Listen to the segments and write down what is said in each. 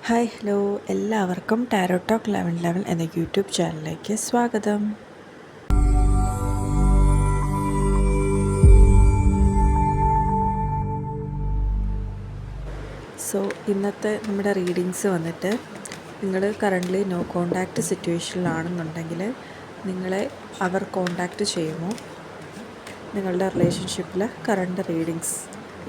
Hi hello എല്ലാവർക്കും tarot talk 1111 എന്ന YouTube ചാനലിലേക്ക് സ്വാഗതം. സോ ഇന്നത്തെ നമ്മുടെ റീഡിങ്സ് വന്നിട്ട് നിങ്ങൾ കറൻ്റ്ലി നോ കോണ്ടാക്റ്റ് സിറ്റുവേഷനിലാണെന്നുണ്ടെങ്കിൽ നിങ്ങളെ അവർ കോണ്ടാക്റ്റ് ചെയ്യുമോ, നിങ്ങളുടെ റിലേഷൻഷിപ്പിൽ കറണ്ട് റീഡിങ്സ്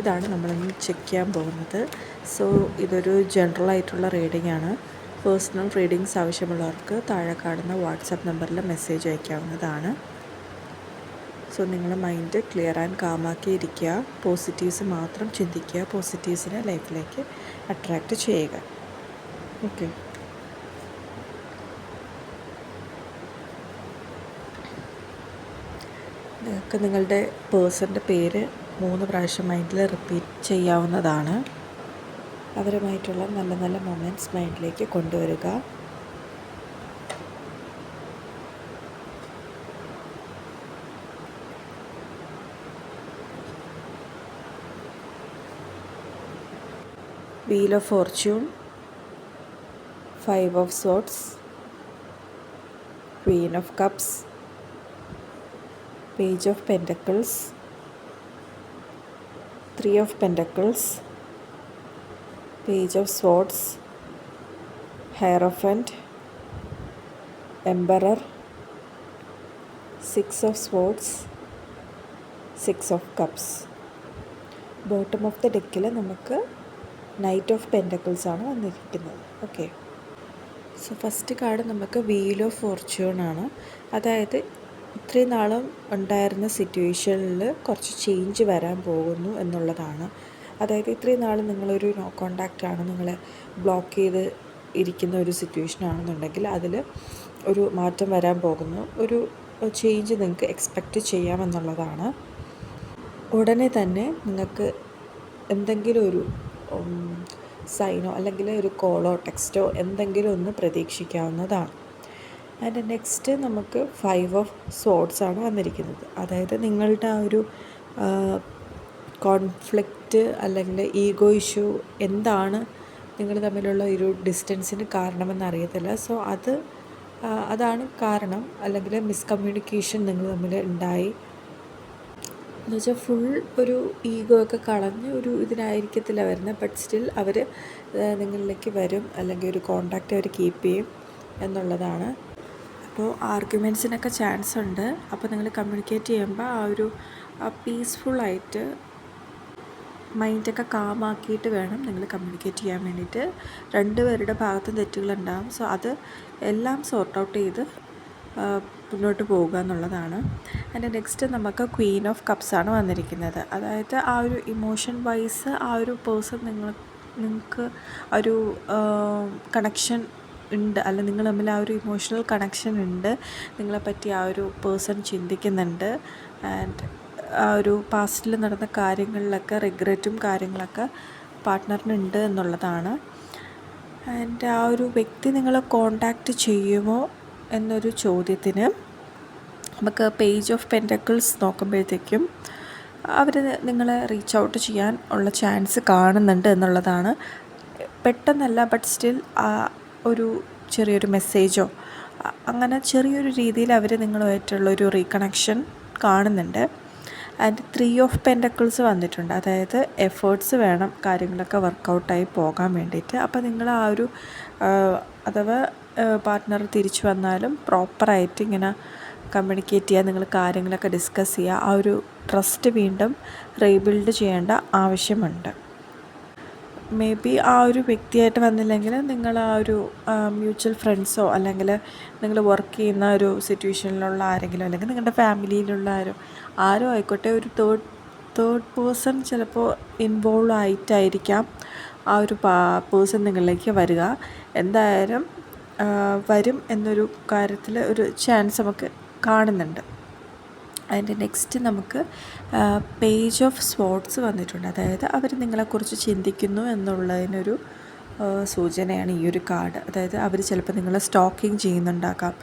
ഇതാണ് നമ്മളിന്ന് ചെക്ക് ചെയ്യാൻ പോകുന്നത്. സോ ഇതൊരു ജനറൽ ആയിട്ടുള്ള റീഡിംഗ് ആണ്. പേഴ്സണൽ റീഡിങ്സ് ആവശ്യമുള്ളവർക്ക് താഴെ കാണുന്ന വാട്സാപ്പ് നമ്പറിൽ മെസ്സേജ് അയക്കാവുന്നതാണ്. സോ നിങ്ങൾ മൈൻഡ് ക്ലിയർ ആൻഡ് കാമാക്കി ഇരിക്കുക, പോസിറ്റീവ്സ് മാത്രം ചിന്തിക്കുക, പോസിറ്റീവ്സിനെ ലൈഫിലേക്ക് അട്രാക്റ്റ് ചെയ്യുക. ഓക്കെ, നിങ്ങൾക്ക് നിങ്ങളുടെ പേഴ്സൻ്റെ പേര് 3 പ്രാവശ്യം മൈൻഡിൽ റിപ്പീറ്റ് ചെയ്യാവുന്നതാണ്. അവരുമായിട്ടുള്ള നല്ല നല്ല മൊമെൻറ്റ്സ് മൈൻഡിലേക്ക് കൊണ്ടുവരിക. Wheel of fortune, 5 of swords, queen of cups, page of pentacles, 3 of pentacles, page of swords, hierophant, emperor, 6 of swords, 6 of cups. Bottom of the ഡെക്കിൽ നമുക്ക് നൈറ്റ് ഓഫ് പെൻറ്റക്കിൾസ് ആണ് വന്നിരിക്കുന്നത്. ഓക്കെ, സോ ഫസ്റ്റ് കാർഡ് നമുക്ക് wheel of fortune ആണ്. അതായത് ഇത്രയും നാളും ഉണ്ടായിരുന്ന സിറ്റുവേഷനിൽ കുറച്ച് ചേഞ്ച് വരാൻ പോകുന്നു എന്നുള്ളതാണ്. അതായത് ഇത്രയും നാൾ നിങ്ങളൊരു നോ കോണ്ടാക്റ്റ് ആണ്, നിങ്ങളെ ബ്ലോക്ക് ചെയ്ത് ഇരിക്കുന്ന ഒരു സിറ്റുവേഷൻ ആണെന്നുണ്ടെങ്കിൽ അതിൽ ഒരു മാറ്റം വരാൻ പോകുന്നു, ഒരു ചേഞ്ച് നിങ്ങൾക്ക് എക്സ്പെക്റ്റ് ചെയ്യാമെന്നുള്ളതാണ്. ഉടനെ തന്നെ നിങ്ങൾക്ക് എന്തെങ്കിലും ഒരു സൈനോ അല്ലെങ്കിൽ ഒരു കോളോ ടെക്സ്റ്റോ എന്തെങ്കിലും ഒന്ന് പ്രതീക്ഷിക്കാവുന്നതാണ്. ആൻഡ് നെക്സ്റ്റ് നമുക്ക് 5 ഓഫ് സോർഡ്സ് ആണ് വന്നിരിക്കുന്നത്. അതായത് നിങ്ങളുടെ ആ ഒരു കോൺഫ്ലിക്റ്റ് അല്ലെങ്കിൽ ഈഗോ ഇഷ്യൂ എന്താണ് നിങ്ങൾ തമ്മിലുള്ള ഒരു ഡിസ്റ്റൻസിന് കാരണമെന്ന് അറിയത്തില്ല. സോ അതാണ് കാരണം, അല്ലെങ്കിൽ മിസ്കമ്മ്യൂണിക്കേഷൻ നിങ്ങൾ തമ്മിൽ ഉണ്ടായി എന്നുവെച്ചാൽ ഫുൾ ഒരു ഈഗോ ഒക്കെ കളഞ്ഞ് ഒരു ഇതിനായിരിക്കത്തില്ല വരുന്നത്. ബട്ട് സ്റ്റിൽ അവർ നിങ്ങളിലേക്ക് വരും, അല്ലെങ്കിൽ ഒരു കോണ്ടാക്റ്റ് അവർ കീപ്പ് ചെയ്യും എന്നുള്ളതാണ്. അപ്പോൾ ആർഗ്യുമെൻറ്റ്സിനൊക്കെ ചാൻസ് ഉണ്ട്. അപ്പോൾ നിങ്ങൾ കമ്മ്യൂണിക്കേറ്റ് ചെയ്യുമ്പോൾ ആ ഒരു പീസ്ഫുള്ളായിട്ട് മൈൻഡൊക്കെ കാമാക്കിയിട്ട് വേണം നിങ്ങൾ കമ്മ്യൂണിക്കേറ്റ് ചെയ്യാൻ വേണ്ടിയിട്ട്. രണ്ടുപേരുടെ ഭാഗത്തും തെറ്റുകളുണ്ടാകും. സോ അത് എല്ലാം സോർട്ട് ഔട്ട് ചെയ്ത് മുന്നോട്ട് പോവുക എന്നുള്ളതാണ്. അതിൻ്റെ നെക്സ്റ്റ് നമുക്ക് ക്വീൻ ഓഫ് കപ്സ് ആണ് വന്നിരിക്കുന്നത്. അതായത് ആ ഒരു ഇമോഷൻ വൈസ് ആ ഒരു പേഴ്സൺ നിങ്ങൾക്ക് ഒരു കണക്ഷൻ ഉണ്ട്, അല്ല നിങ്ങൾ തമ്മിൽ ആ ഒരു ഇമോഷണൽ കണക്ഷൻ ഉണ്ട്, നിങ്ങളെപ്പറ്റി ആ ഒരു പേഴ്സൺ ചിന്തിക്കുന്നുണ്ട്. ആൻഡ് ആ ഒരു പാസ്റ്റിൽ നടന്ന കാര്യങ്ങളിലൊക്കെ റിഗ്രറ്റും കാര്യങ്ങളൊക്കെ പാർട്ട്ണറിനുണ്ട് എന്നുള്ളതാണ്. ആൻഡ് ആ ഒരു വ്യക്തി നിങ്ങളെ കോണ്ടാക്റ്റ് ചെയ്യുമോ എന്നൊരു ചോദ്യത്തിന് നമുക്ക് പേജ് ഓഫ് പെൻറ്റക്കിൾസ് നോക്കുമ്പോഴത്തേക്കും അവർ നിങ്ങളെ റീച്ച് ഔട്ട് ചെയ്യാൻ ഉള്ള ചാൻസ് കാണുന്നുണ്ട് എന്നുള്ളതാണ്. പെട്ടെന്നല്ല, ബട്ട് സ്റ്റിൽ ഒരു ചെറിയൊരു മെസ്സേജോ അങ്ങനെ ചെറിയൊരു രീതിയിൽ അവർ നിങ്ങളുമായിട്ടുള്ളൊരു റീകണക്ഷൻ കാണുന്നുണ്ട്. ആൻഡ് 3 ഓഫ് പെൻറ്റക്കിൾസ് വന്നിട്ടുണ്ട്. അതായത് എഫേർട്സ് വേണം കാര്യങ്ങളൊക്കെ വർക്കൗട്ടായി പോകാൻ വേണ്ടിയിട്ട്. അപ്പോൾ നിങ്ങൾ ആ ഒരു അഥവാ പാർട്ട്ണർ തിരിച്ചു വന്നാലും പ്രോപ്പറായിട്ട് ഇങ്ങനെ കമ്മ്യൂണിക്കേറ്റ് ചെയ്യുക, നിങ്ങൾ കാര്യങ്ങളൊക്കെ ഡിസ്കസ് ചെയ്യുക, ആ ഒരു ട്രസ്റ്റ് വീണ്ടും റീബിൽഡ് ചെയ്യേണ്ട ആവശ്യമുണ്ട്. മേ ബി ആ ഒരു വ്യക്തിയായിട്ട് വന്നില്ലെങ്കിൽ നിങ്ങൾ ആ ഒരു മ്യൂച്വൽ ഫ്രണ്ട്സോ അല്ലെങ്കിൽ നിങ്ങൾ വർക്ക് ചെയ്യുന്ന ഒരു സിറ്റുവേഷനിലുള്ള ആരെങ്കിലും, അല്ലെങ്കിൽ നിങ്ങളുടെ ഫാമിലിയിലുള്ള ആരോ ആയിക്കോട്ടെ, ഒരു തേർഡ് പേഴ്സൺ ചിലപ്പോൾ ഇൻവോൾവ് ആയിട്ടായിരിക്കാം ആ ഒരു പേഴ്സൺ നിങ്ങളിലേക്ക് വരിക. എന്തായാലും വരും എന്നൊരു കാര്യത്തിൽ ഒരു ചാൻസ് നമുക്ക് കാണുന്നുണ്ട്. അതിൻ്റെ നെക്സ്റ്റ് നമുക്ക് പേജ് ഓഫ് സ്വോർഡ്സ് വന്നിട്ടുണ്ട്. അതായത് അവർ നിങ്ങളെക്കുറിച്ച് ചിന്തിക്കുന്നു എന്നുള്ളതിനൊരു സൂചനയാണ് ഈ ഒരു കാർഡ്. അതായത് അവർ ചിലപ്പോൾ നിങ്ങളെ സ്talking ചെയ്യുന്നുണ്ടാകാം,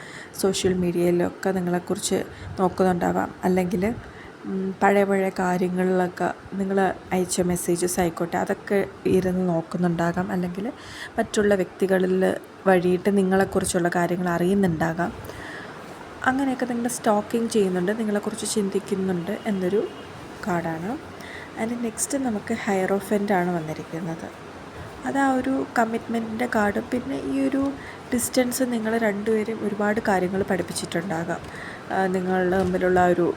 സോഷ്യൽ മീഡിയയിലൊക്കെ നിങ്ങളെക്കുറിച്ച് നോക്കുന്നുണ്ടാവാം, അല്ലെങ്കിൽ പഴയ പഴയ കാര്യങ്ങളിലൊക്കെ നിങ്ങൾ അയച്ച മെസ്സേജസ് ആയിക്കോട്ടെ അതൊക്കെ ഇരുന്ന് നോക്കുന്നുണ്ടാകാം. അല്ലെങ്കിൽ മറ്റുള്ള വ്യക്തികളിൽ വഴിയിട്ട് നിങ്ങളെക്കുറിച്ചുള്ള കാര്യങ്ങൾ അറിയുന്നുണ്ടാകാം. അങ്ങനെയൊക്കെ നിങ്ങൾ സ്റ്റോക്കിങ് ചെയ്യുന്നുണ്ട്, നിങ്ങളെക്കുറിച്ച് ചിന്തിക്കുന്നുണ്ട് എന്നൊരു കാർഡാണ്. ആൻഡ് നെക്സ്റ്റ് നമുക്ക് ഹയറോഫൻ്റാണ് വന്നിരിക്കുന്നത്. അത് ആ ഒരു കമ്മിറ്റ്മെൻറ്റിൻ്റെ കാർഡ്. പിന്നെ ഈ ഒരു ഡിസ്റ്റൻസ് നിങ്ങൾ രണ്ടുപേരും ഒരുപാട് കാര്യങ്ങൾ പഠിപ്പിച്ചിട്ടുണ്ടാകാം. നിങ്ങൾ തമ്മിലുള്ള ഒരു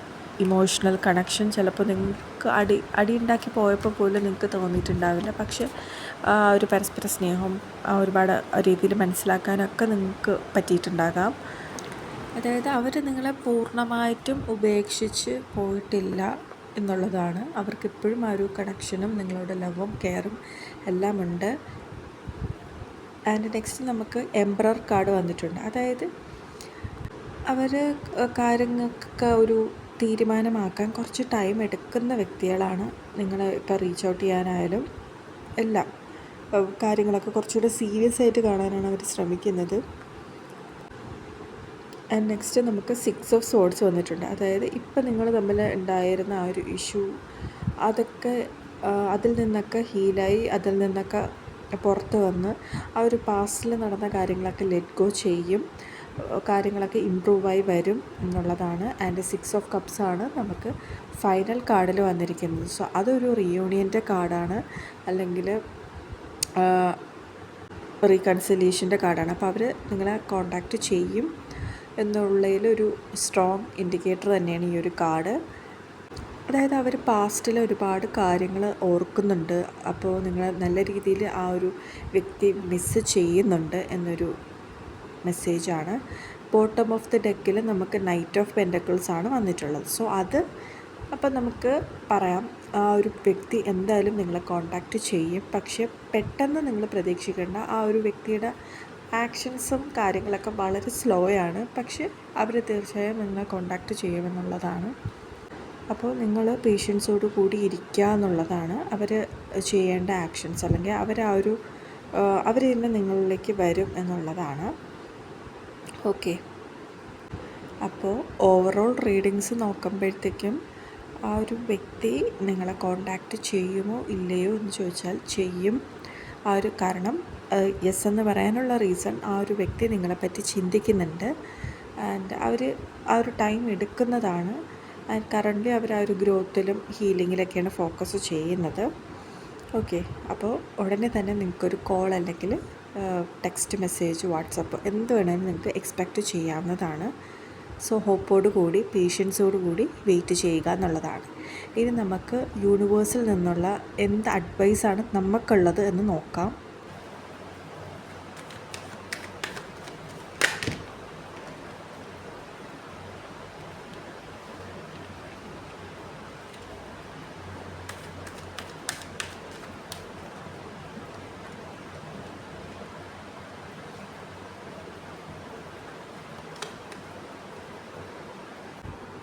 ഇമോഷണൽ കണക്ഷൻ ചിലപ്പോൾ നിങ്ങൾക്ക് അടി ഉണ്ടാക്കി പോയപ്പോൾ പോലും നിങ്ങൾക്ക് തോന്നിയിട്ടുണ്ടാവില്ല. പക്ഷേ ഒരു പരസ്പര സ്നേഹം ഒരുപാട് രീതിയിൽ മനസ്സിലാക്കാനൊക്കെ നിങ്ങൾക്ക് പറ്റിയിട്ടുണ്ടാകാം. അതായത് അവർ നിങ്ങളെ പൂർണ്ണമായിട്ടും ഉപേക്ഷിച്ച് പോയിട്ടില്ല എന്നുള്ളതാണ്. അവർക്കിപ്പോഴും ആ ഒരു കണക്ഷനും നിങ്ങളുടെ ലവും കെയറും എല്ലാം ഉണ്ട്. ആൻഡ് നെക്സ്റ്റ് നമുക്ക് എംപറർ കാർഡ് വന്നിട്ടുണ്ട്. അതായത് അവർ കാര്യങ്ങൾക്ക് ഒരു തീരുമാനമാക്കാൻ കുറച്ച് ടൈം എടുക്കുന്ന വ്യക്തികളാണ്. നിങ്ങൾ ഇപ്പോൾ റീച്ച് ഔട്ട് ചെയ്യാനായാലും എല്ലാം കാര്യങ്ങളൊക്കെ കുറച്ചുകൂടെ സീരിയസ് ആയിട്ട് കാണാനാണ് അവർ ശ്രമിക്കുന്നത്. ആൻഡ് നെക്സ്റ്റ് നമുക്ക് 6 ഓഫ് സോഡ്സ് വന്നിട്ടുണ്ട്. അതായത് ഇപ്പം നിങ്ങൾ തമ്മിൽ ഉണ്ടായിരുന്ന ആ ഒരു ഇഷ്യൂ അതൊക്കെ അതിൽ നിന്നൊക്കെ ഹീലായി, അതിൽ നിന്നൊക്കെ പുറത്ത് വന്ന് ആ ഒരു പാസ്റ്റിൽ നടന്ന കാര്യങ്ങളൊക്കെ ലെറ്റ് ഗോ ചെയ്യും, കാര്യങ്ങളൊക്കെ ഇമ്പ്രൂവായി വരും എന്നുള്ളതാണ്. ആൻഡ് 6 ഓഫ് കപ്സ് ആണ് നമുക്ക് ഫൈനൽ കാർഡിൽ വന്നിരിക്കുന്നത്. സോ അതൊരു റീയൂണിയൻ്റെ കാർഡാണ്, അല്ലെങ്കിൽ റീകൺസിലിയേഷൻ്റെ കാർഡാണ്. അപ്പോൾ അവർ നിങ്ങളെ കോണ്ടാക്റ്റ് ചെയ്യും എന്നുള്ളതിലൊരു സ്ട്രോങ് ഇൻഡിക്കേറ്റർ തന്നെയാണ് ഈ ഒരു കാർഡ്. അതായത് അവർ പാസ്റ്റിൽ ഒരുപാട് കാര്യങ്ങൾ ഓർക്കുന്നുണ്ട്. അപ്പോൾ നിങ്ങൾ നല്ല രീതിയിൽ ആ ഒരു വ്യക്തി മിസ്സ് ചെയ്യുന്നുണ്ട് എന്നൊരു മെസ്സേജാണ്. ബോട്ടം ഓഫ് ദി ഡെക്കിൽ നമുക്ക് നൈറ്റ് ഓഫ് പെൻറ്റക്കിൾസ് ആണ് വന്നിട്ടുള്ളത്. സോ അത് അപ്പം നമുക്ക് പറയാം ആ ഒരു വ്യക്തി എന്തായാലും നിങ്ങളെ കോണ്ടാക്റ്റ് ചെയ്യും. പക്ഷേ പെട്ടെന്ന് നിങ്ങൾ പ്രതീക്ഷിക്കേണ്ട. ആ ഒരു വ്യക്തിയുടെ ആക്ഷൻസും കാര്യങ്ങളൊക്കെ വളരെ സ്ലോ ആണ്. പക്ഷേ അവർ തീർച്ചയായും നിങ്ങളെ കോണ്ടാക്റ്റ് ചെയ്യുമെന്നുള്ളതാണ്. അപ്പോൾ നിങ്ങൾ പേഷ്യൻസോട് കൂടി ഇരിക്കുക എന്നുള്ളതാണ് അവർ ചെയ്യേണ്ട ആക്ഷൻസ്. അല്ലെങ്കിൽ അവർ തന്നെ നിങ്ങളിലേക്ക് വരും എന്നുള്ളതാണ്. ഓക്കെ, അപ്പോൾ ഓവറോൾ റീഡിങ്സ് നോക്കുമ്പോഴത്തേക്കും ആ ഒരു വ്യക്തി നിങ്ങളെ കോണ്ടാക്റ്റ് ചെയ്യുമോ ഇല്ലയോ എന്ന് ചോദിച്ചാൽ ചെയ്യും. ആ ഒരു കാരണം യെസ് എന്ന് പറയാനുള്ള റീസൺ ആ ഒരു വ്യക്തി നിങ്ങളെപ്പറ്റി ചിന്തിക്കുന്നുണ്ട്. ആൻഡ് അവർ ആ ഒരു ടൈം എടുക്കുന്നതാണ്. ആൻഡ് കറൻ്റ്ലി അവർ ആ ഒരു ഗ്രോത്തിലും ഹീലിങ്ങിലൊക്കെയാണ് ഫോക്കസ് ചെയ്യുന്നത്. ഓക്കെ, അപ്പോൾ ഉടനെ തന്നെ നിങ്ങൾക്കൊരു കോൾ അല്ലെങ്കിൽ ടെക്സ്റ്റ് മെസ്സേജ്, വാട്സപ്പ് എന്ത് വേണമെങ്കിലും നിങ്ങൾക്ക് എക്സ്പെക്റ്റ് ചെയ്യാവുന്നതാണ്. സോ ഹോപ്പോട് കൂടി പേഷ്യൻസോട് കൂടി വെയിറ്റ് ചെയ്യുക എന്നുള്ളതാണ്. ഇനി നമുക്ക് യൂണിവേഴ്സിൽ നിന്നുള്ള എന്ത് അഡ്വൈസാണ് നമുക്കുള്ളത് എന്ന് നോക്കാം.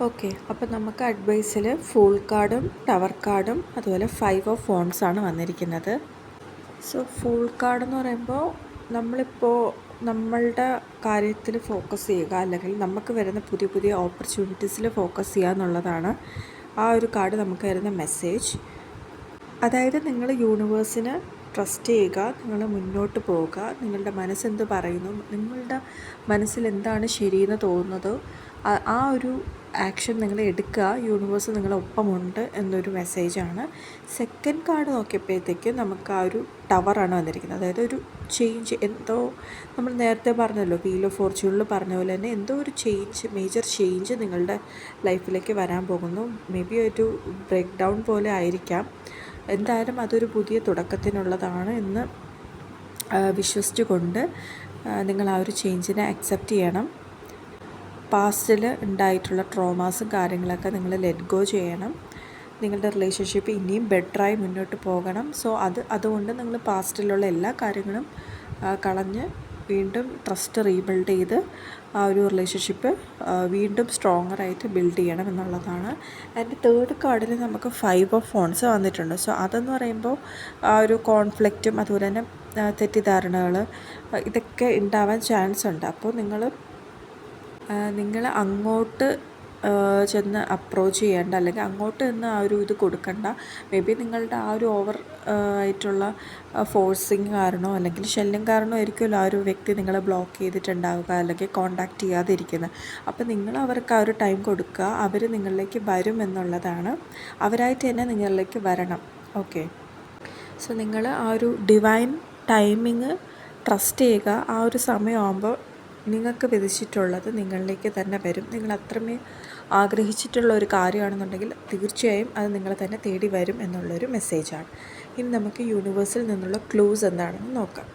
ഓക്കെ, അപ്പോൾ നമുക്ക് അഡ്വൈസിൽ ഫൂൾ കാർഡും ടവർ കാർഡും അതുപോലെ 5 ഓഫ് വോൺസ് ആണ് വന്നിരിക്കുന്നത്. സോ ഫൂൾ കാർഡ് എന്ന് പറയുമ്പോൾ നമ്മളിപ്പോൾ നമ്മളുടെ കാര്യത്തിൽ ഫോക്കസ് ചെയ്യുക, അല്ലെങ്കിൽ നമുക്ക് വരുന്ന പുതിയ പുതിയ ഓപ്പർച്യൂണിറ്റീസിൽ ഫോക്കസ് ചെയ്യുക എന്നുള്ളതാണ് ആ ഒരു കാർഡ് നമുക്ക് വരുന്ന മെസ്സേജ്. അതായത് നിങ്ങൾ യൂണിവേഴ്സിന് ട്രസ്റ്റ് ചെയ്യുക, നിങ്ങൾ മുന്നോട്ട് പോവുക, നിങ്ങളുടെ മനസ്സെന്ത് പറയുന്നു, നിങ്ങളുടെ മനസ്സിൽ എന്താണ് ശരിയെന്ന് തോന്നുന്നതോ ആ ഒരു ആക്ഷൻ നിങ്ങൾ എടുക്കുക. യൂണിവേഴ്സ് നിങ്ങളൊപ്പമുണ്ട് എന്നൊരു മെസ്സേജാണ്. സെക്കൻഡ് കാർഡ് നോക്കിയപ്പോഴത്തേക്ക് നമുക്ക് ആ ഒരു ടവറാണ് വന്നിരിക്കുന്നത്. അതായത് ഒരു ചേഞ്ച്, എന്തോ നമ്മൾ നേരത്തെ പറഞ്ഞല്ലോ വീൽ ഓഫ് ഫോർച്യൂണിൽ പറഞ്ഞ പോലെ തന്നെ എന്തോ ഒരു ചേഞ്ച്, മേജർ ചേഞ്ച് നിങ്ങളുടെ ലൈഫിലേക്ക് വരാൻ പോകുന്നു. മേ ബി ഒരു ബ്രേക്ക് ഡൗൺ പോലെ ആയിരിക്കാം. എന്തായാലും അതൊരു പുതിയ തുടക്കത്തിനുള്ളതാണ് എന്ന് വിശ്വസിച്ചുകൊണ്ട് നിങ്ങൾ ആ ഒരു ചേഞ്ചിനെ അക്സെപ്റ്റ് ചെയ്യണം. പാസ്റ്റിൽ ഉണ്ടായിട്ടുള്ള ട്രോമാസും കാര്യങ്ങളൊക്കെ നിങ്ങൾ ലെറ്റ് ഗോ ചെയ്യണം. നിങ്ങളുടെ റിലേഷൻഷിപ്പ് ഇനിയും ബെറ്ററായി മുന്നോട്ട് പോകണം. സോ അതുകൊണ്ട് നിങ്ങൾ പാസ്റ്റിലുള്ള എല്ലാ കാര്യങ്ങളും കളഞ്ഞ് വീണ്ടും ട്രസ്റ്റ് റീബിൽഡ് ചെയ്ത് ആ ഒരു റിലേഷൻഷിപ്പ് വീണ്ടും സ്ട്രോങ്ങറായിട്ട് ബിൽഡ് ചെയ്യണം എന്നുള്ളതാണ്. ആൻഡ് തേർഡ് കാർഡിൽ നമുക്ക് 5 ഓഫ് വോൺസ് വന്നിട്ടുണ്ട്. സോ അതെന്ന് പറയുമ്പോൾ ആ ഒരു കോൺഫ്ലിക്റ്റും അതുപോലെ തന്നെ തെറ്റിദ്ധാരണകൾ ഇതൊക്കെ ഉണ്ടാവാൻ ചാൻസ് ഉണ്ട്. അപ്പോൾ നിങ്ങൾ അങ്ങോട്ട് ചെന്ന് അപ്രോച്ച് ചെയ്യേണ്ട, അല്ലെങ്കിൽ അങ്ങോട്ട് നിന്ന് ആ ഒരു ഇത് കൊടുക്കണ്ട. മേ ബി നിങ്ങളുടെ ആ ഒരു ഓവർ ആയിട്ടുള്ള ഫോഴ്സിങ് കാരണമോ അല്ലെങ്കിൽ ശല്യം കാരണമോ ആയിരിക്കുമല്ലോ ആ ഒരു വ്യക്തി നിങ്ങളെ ബ്ലോക്ക് ചെയ്തിട്ടുണ്ടാവുക, അല്ലെങ്കിൽ കോണ്ടാക്റ്റ് ചെയ്യാതിരിക്കുന്നത്. അപ്പോൾ നിങ്ങൾ അവർക്ക് ആ ഒരു ടൈം കൊടുക്കുക, അവർ നിങ്ങളിലേക്ക് വരും എന്നുള്ളതാണ്. അവരായിട്ട് തന്നെ നിങ്ങളിലേക്ക് വരണം. ഓക്കെ, സോ നിങ്ങൾ ആ ഒരു ഡിവൈൻ ടൈമിങ് ട്രസ്റ്റ് ചെയ്യുക. ആ ഒരു സമയമാകുമ്പോൾ നിങ്ങൾക്ക് വിധിച്ചിട്ടുള്ളത് നിങ്ങളിലേക്ക് തന്നെ വരും. നിങ്ങൾ അത്രമേൽ ആഗ്രഹിച്ചിട്ടുള്ള ഒരു കാര്യമാണെന്നുണ്ടെങ്കിൽ തീർച്ചയായും അത് നിങ്ങളെ തന്നെ തേടി വരും എന്നുള്ളൊരു മെസ്സേജാണ്. ഇനി നമുക്ക് യൂണിവേഴ്സിൽ നിന്നുള്ള ക്ലൂസ് എന്താണെന്ന് നോക്കാം.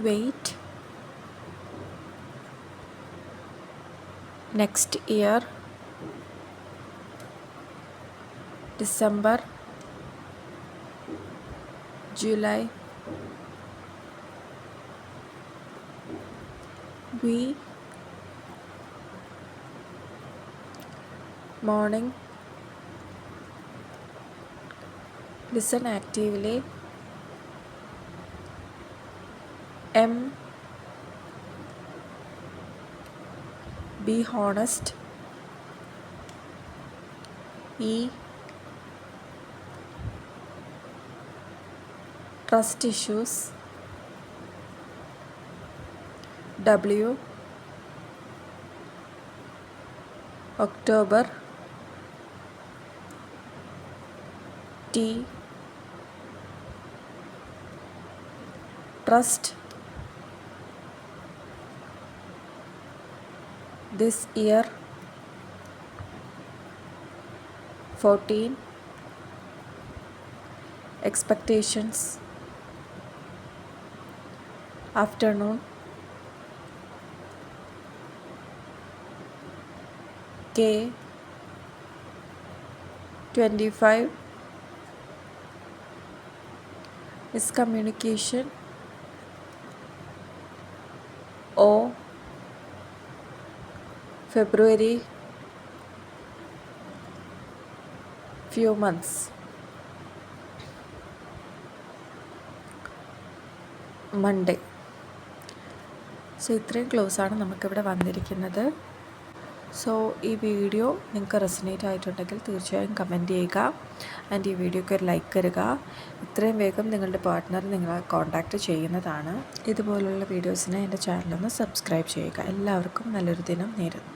Wait, next year, December, July, we morning, listen actively, M, be honest, E, trust issues, W, October, T, trust, this year, 14, expectations, afternoon, K, 25, miscommunication, O, February, few months, Monday. So ഇത്രയും ക്ലോസാണ് നമുക്കിവിടെ വന്നിരിക്കുന്നത്. So ഈ video നിങ്ങൾക്ക് resonate ആയിട്ടുണ്ടെങ്കിൽ തീർച്ചയായും comment ചെയ്യുക. And ഈ വീഡിയോയ്ക്ക് ഒരു ലൈക്ക് തരിക. ഇത്രയും വേഗം നിങ്ങളുടെ പാർട്ട്ണർ നിങ്ങളെ കോൺടാക്റ്റ് ചെയ്യുന്നതാണ്. ഇതുപോലുള്ള വീഡിയോസിന് എൻ്റെ ചാനലൊന്ന് സബ്സ്ക്രൈബ് ചെയ്യുക. എല്ലാവർക്കും നല്ലൊരു ദിനം നേരുന്നു.